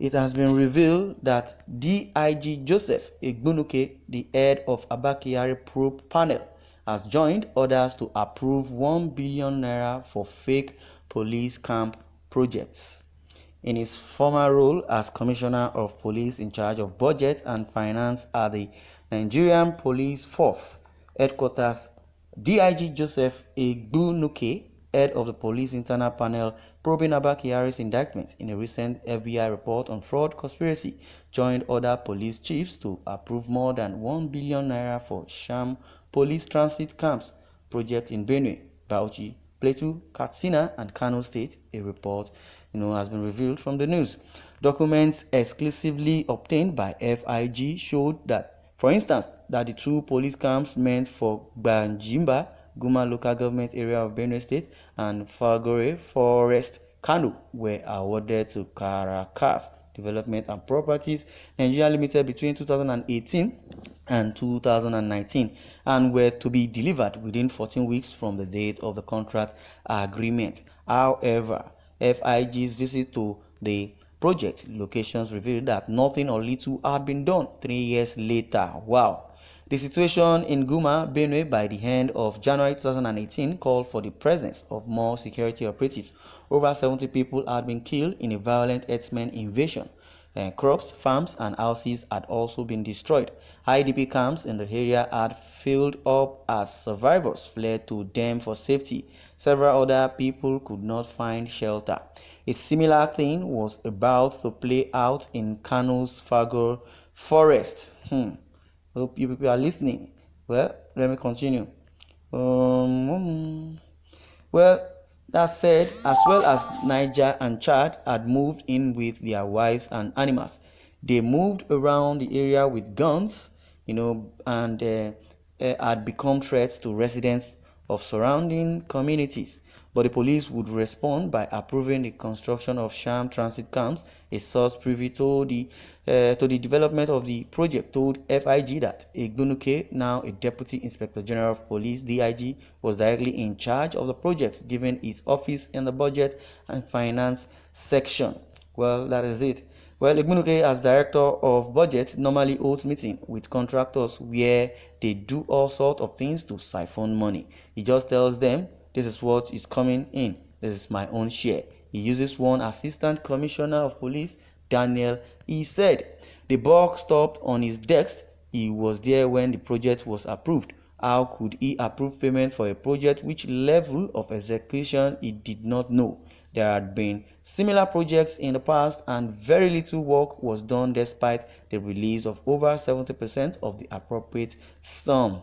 it has been revealed that DIG Joseph Egbunike, the head of Abba Kyari probe panel, has joined others to approve 1 billion naira for fake police camp projects. In his former role as Commissioner of Police in charge of budget and finance at the Nigerian Police Force headquarters, DIG Joseph Egbunike, head of the police internal panel probing Abba Kyari's indictments in a recent FBI report on fraud conspiracy, joined other police chiefs to approve more than 1 billion naira for sham police transit camps project in Benue, Bauchi, Plateau, Katsina, and Kano State. A report has been revealed from the news. Documents exclusively obtained by FIG showed that, for instance, that the 2 police camps meant for Banjimba, Guma local government area of Benue State, and Falgore Forest, Kano, were awarded to Caracas Development and Properties Nigeria Limited between 2018 and 2019, and were to be delivered within 14 weeks from the date of the contract agreement. However, FIG's visit to the project locations revealed that nothing or little had been done 3 years later. Wow. The situation in Guma, Benue by the end of January 2018 called for the presence of more security operatives. Over 70 people had been killed in a violent herdsmen invasion. Crops, farms, and houses had also been destroyed. IDP camps in the area had filled up as survivors fled to them for safety. Several other people could not find shelter. A similar thing was about to play out in Kano's Fagor Forest. Hope you people are listening. Well, let me continue. Well, that said, as well as Niger and Chad had moved in with their wives and animals, they moved around the area with guns, and had become threats to residents of surrounding communities. But the police would respond by approving the construction of sham transit camps. A source privy to the development of the project told FIG that Egbunike, now a Deputy Inspector General of Police (DIG), was directly in charge of the project, given his office in the Budget and Finance section. Well, that is it. Well, Egbunike, as Director of Budget, normally holds meetings with contractors where they do all sorts of things to siphon money. He just tells them, this is what is coming in. This is my own share. He uses one Assistant Commissioner of Police, Daniel. He said the buck stopped on his desk. He was there when the project was approved. How could he approve payment for a project which level of execution he did not know? There had been similar projects in the past, and very little work was done despite the release of over 70% of the appropriate sum.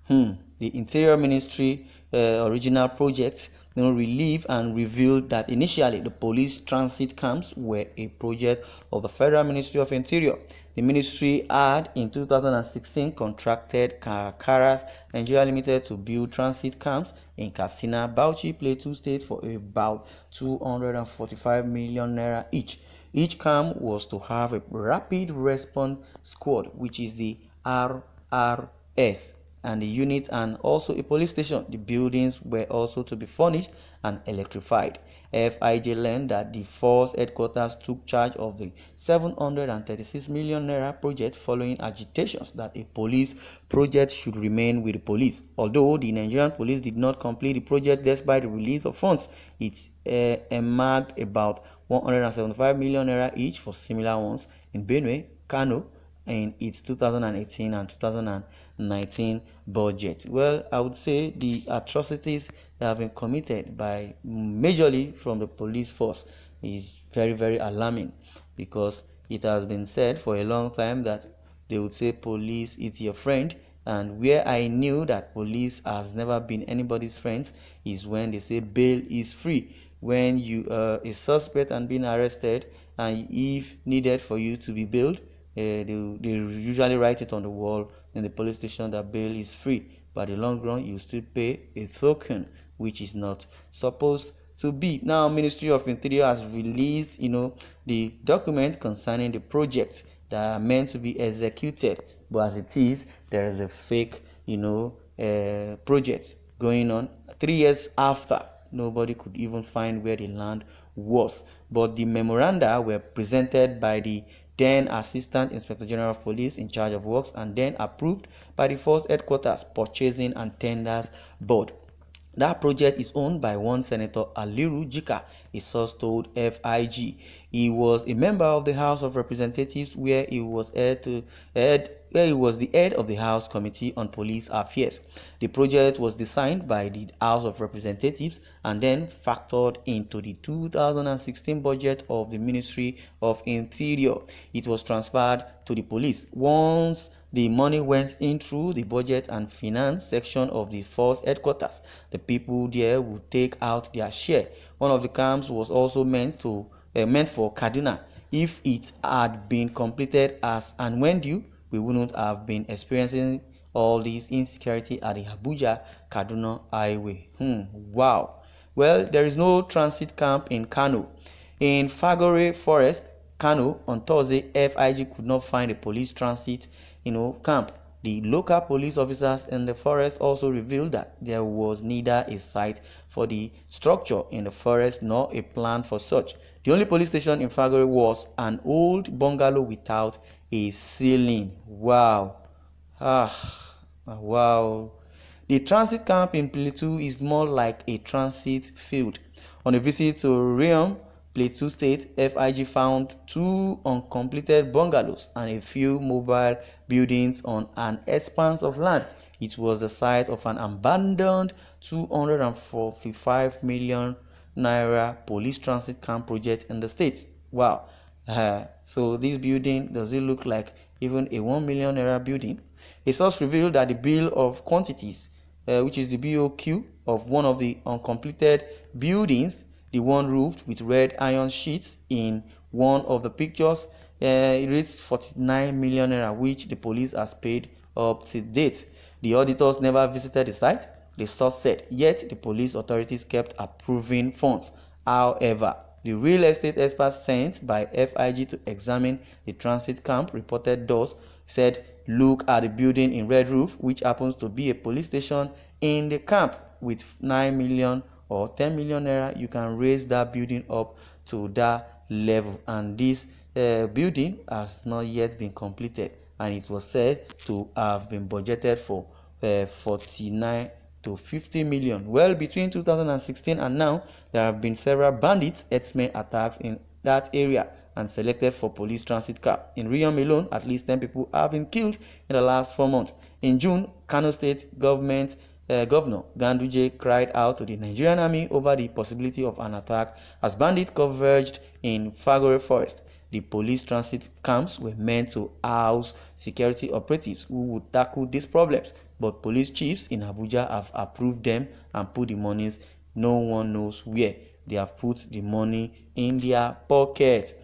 The Interior Ministry original project relieved and revealed that initially the police transit camps were a project of the Federal Ministry of Interior. The ministry had in 2016 contracted Caracas Nigeria Limited to build transit camps in Katsina, Bauchi, Plateau State for about 245 million naira each. Each camp was to have a rapid response squad, which is the RRS, and the unit, and also a police station. The buildings were also to be furnished and electrified. FIG learned that the force headquarters took charge of the 736 million naira project following agitations that a police project should remain with the police. Although the Nigerian police did not complete the project despite the release of funds, it earmarked about 175 million naira each for similar ones in Benue, Kano, in its 2018 and 2019 budget. Well, I would say the atrocities that have been committed by majorly from the police force is very, very alarming, because it has been said for a long time that they would say police is your friend, and where I knew that police has never been anybody's friends is when they say bail is free. When you are a suspect and being arrested, and if needed for you to be bailed, they usually write it on the wall in the police station that bail is free, but in the long run you still pay a token, which is not supposed to be. Now, Ministry of Interior has released the document concerning the projects that are meant to be executed, but as it is, there is a fake project going on 3 years after. Nobody could even find where the land worse. But the memoranda were presented by the then Assistant Inspector General of Police in charge of works and then approved by the Force Headquarters Purchasing and Tenders Board. That project is owned by one Senator Aliru Jika, a source told FIG. He was a member of the House of Representatives where he was the head of the House Committee on Police Affairs. The project was designed by the House of Representatives and then factored into the 2016 budget of the Ministry of Interior. It was transferred to the police. Once the money went in through the budget and finance section of the force headquarters, the people there would take out their share. One of the camps was also meant for Kaduna. If it had been completed as and when due, we wouldn't have been experiencing all this insecurity at the Abuja-Kaduna highway. Wow. Well, there is no transit camp in Kano. In Fagore Forest, Kano, on Thursday, FIG could not find a police transit camp. The local police officers in the forest also revealed that there was neither a site for the structure in the forest nor a plan for such. The only police station in Fagore was an old bungalow without a ceiling. Wow. Wow. The transit camp in Plateau is more like a transit field. On a visit to Riom, Plateau State, FIG found 2 uncompleted bungalows and a few mobile buildings on an expanse of land. It was the site of an abandoned 245 million naira police transit camp project in the state. Wow. So this building, does it look like even a 1 million naira building? A source revealed that the bill of quantities, which is the BOQ of one of the uncompleted buildings, the one roofed with red iron sheets in one of the pictures, it reads 49 million naira, which the police has paid up to date. The auditors never visited the site, the source said, yet the police authorities kept approving funds. However, the real estate experts sent by FIG to examine the transit camp reported those said, look at the building in red roof, which happens to be a police station in the camp. With 9 million or 10 million naira, you can raise that building up to that level, and this building has not yet been completed, and it was said to have been budgeted for 49 to 50 million. Well, between 2016 and now, there have been several bandits herdsmen attacks in that area and selected for police transit car. In Riom alone, at least 10 people have been killed in the last 4 months. In June, Kano State Governor Ganduje cried out to the Nigerian army over the possibility of an attack as bandits converged in Fagore Forest. The police transit camps were meant to house security operatives who would tackle these problems, but police chiefs in Abuja have approved them and put the monies no one knows where. They have put the money in their pocket.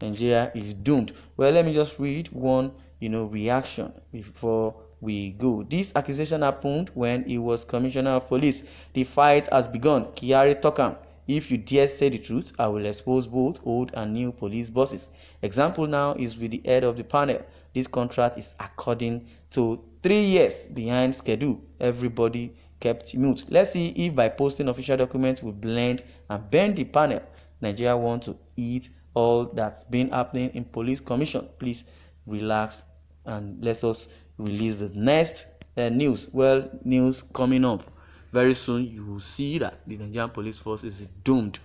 Nigeria is doomed. Well, let me just read one reaction before we go. This accusation happened when he was commissioner of police. The fight has begun. Kyari Tokam. If you dare say the truth, I will expose both old and new police bosses. Example now is with the head of the panel. This contract is according to 3 years behind schedule. Everybody kept mute. Let's see if by posting official documents we blend and bend the panel. Nigeria want to eat all that's been happening in police commission. Please relax and let us release the next news. Well, news coming up very soon. You will see that the Nigerian police force is doomed.